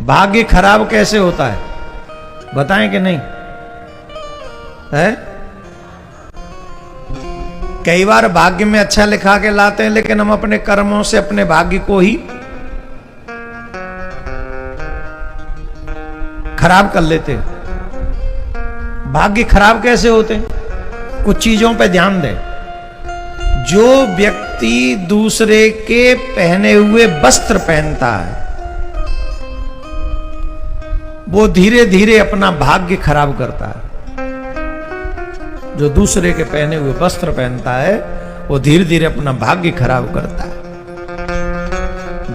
भाग्य खराब कैसे होता है बताएं कि नहीं है? कई बार भाग्य में अच्छा लिखा के लाते हैं, लेकिन हम अपने कर्मों से अपने भाग्य को ही खराब कर लेते हैं। भाग्य खराब कैसे होते हैं? कुछ चीजों पे ध्यान दें। जो व्यक्ति दूसरे के पहने हुए वस्त्र पहनता है वो धीरे धीरे अपना भाग्य खराब करता है। जो दूसरे के पहने हुए वस्त्र पहनता है वो धीरे धीरे अपना भाग्य खराब करता है।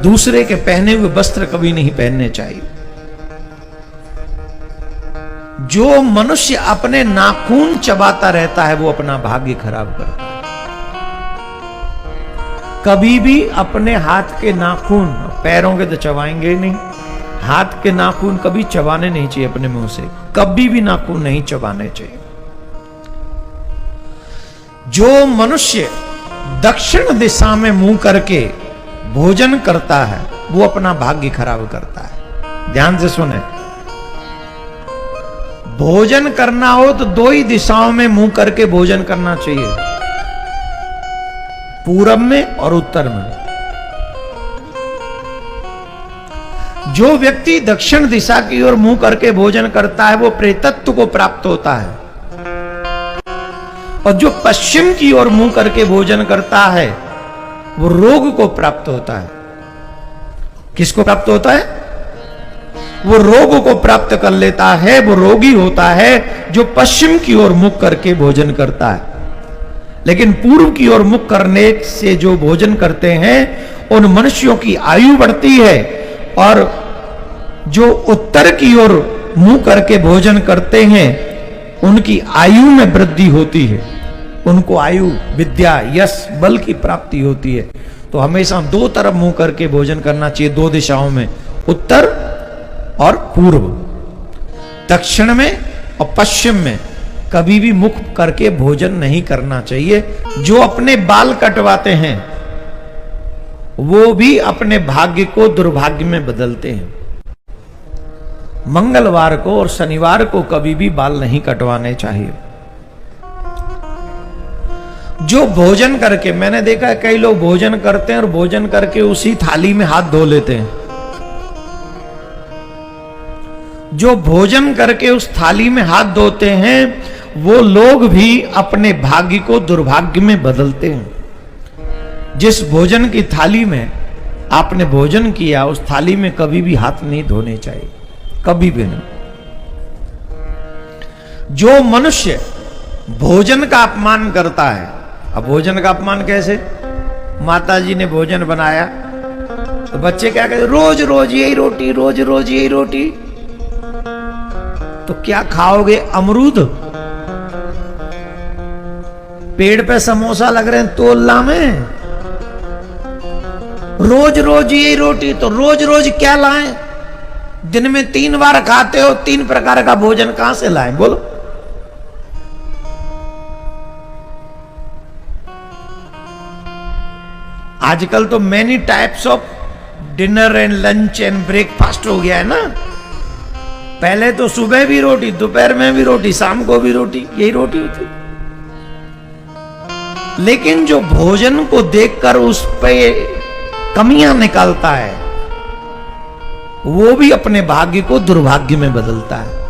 दूसरे के पहने हुए वस्त्र कभी नहीं पहनने चाहिए। जो मनुष्य अपने नाखून चबाता रहता है वो अपना भाग्य खराब करता है। कभी भी अपने हाथ के नाखून, पैरों के तो चबाएंगे ही नहीं, हाथ के नाखून कभी चबाने नहीं चाहिए अपने मुंह से, कभी भी नाखून नहीं चबाने चाहिए। जो मनुष्य दक्षिण दिशा में मुंह करके भोजन करता है वो अपना भाग्य खराब करता है। ध्यान से सुने, भोजन करना हो तो दो ही दिशाओं में मुंह करके भोजन करना चाहिए, पूरब में और उत्तर में। जो व्यक्ति दक्षिण दिशा की ओर मुंह करके भोजन करता है वो प्रेतत्व को प्राप्त होता है, और जो पश्चिम की ओर मुंह करके भोजन करता है वो रोग को प्राप्त होता है। किसको प्राप्त होता है? वो रोग को प्राप्त कर लेता है, वो रोगी होता है जो पश्चिम की ओर मुख करके भोजन करता है। लेकिन पूर्व की ओर मुख करने से जो भोजन करते हैं उन मनुष्यों की आयु बढ़ती है, और जो उत्तर की ओर मुंह करके भोजन करते हैं उनकी आयु में वृद्धि होती है, उनको आयु, विद्या, यश, बल की प्राप्ति होती है। तो हमेशा दो तरफ मुंह करके भोजन करना चाहिए, दो दिशाओं में, उत्तर और पूर्व। दक्षिण में और पश्चिम में कभी भी मुख करके भोजन नहीं करना चाहिए। जो अपने बाल कटवाते हैं वो भी अपने भाग्य को दुर्भाग्य में बदलते हैं। मंगलवार को और शनिवार को कभी भी बाल नहीं कटवाने चाहिए। जो भोजन करके, मैंने देखा है कई लोग भोजन करते हैं और भोजन करके उसी थाली में हाथ धो लेते हैं। जो भोजन करके उस थाली में हाथ धोते हैं वो लोग भी अपने भाग्य को दुर्भाग्य में बदलते हैं। जिस भोजन की थाली में आपने भोजन किया उस थाली में कभी भी हाथ नहीं धोने चाहिए, कभी भी नहीं। जो मनुष्य भोजन का अपमान करता है, अब भोजन का अपमान कैसे? माता जी ने भोजन बनाया तो बच्चे क्या कहते? रोज रोज यही रोटी, रोज रोज यही रोटी। तो क्या खाओगे? अमरूद? पेड़ पे समोसा लग रहे हैं तोला में? रोज रोज यही रोटी, तो रोज रोज क्या लाएं? दिन में 3 बार खाते हो, 3 प्रकार का भोजन कहां से लाएं? बोलो। आजकल तो many types of dinner and lunch and breakfast हो गया है ना। पहले तो सुबह भी रोटी, दोपहर में भी रोटी, शाम को भी रोटी, यही रोटी होती। लेकिन जो भोजन को देखकर उस पे कमियां निकालता है वो भी अपने भाग्य को दुर्भाग्य में बदलता है।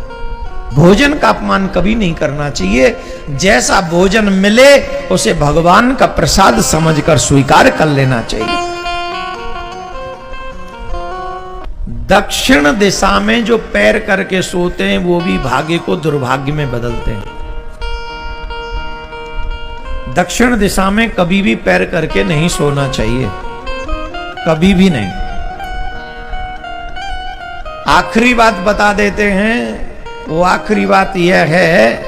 भोजन का अपमान कभी नहीं करना चाहिए। जैसा भोजन मिले उसे भगवान का प्रसाद समझकर स्वीकार कर लेना चाहिए। दक्षिण दिशा में जो पैर करके सोते हैं वो भी भाग्य को दुर्भाग्य में बदलते हैं। दक्षिण दिशा में कभी भी पैर करके नहीं सोना चाहिए, कभी भी नहीं। आखिरी बात बता देते हैं, वो आखिरी बात यह है,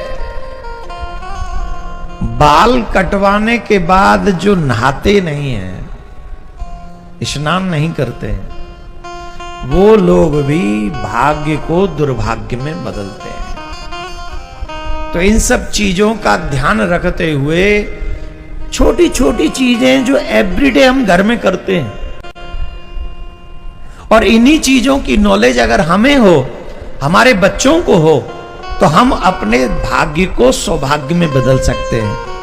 बाल कटवाने के बाद जो नहाते नहीं हैं, स्नान नहीं करते हैं, वो लोग भी भाग्य को दुर्भाग्य में बदलते हैं। तो इन सब चीजों का ध्यान रखते हुए छोटी छोटी चीजें जो एवरीडे हम घर में करते हैं और इन्हीं चीजों की नॉलेज अगर हमें हो, हमारे बच्चों को हो, तो हम अपने भाग्य को सौभाग्य में बदल सकते हैं।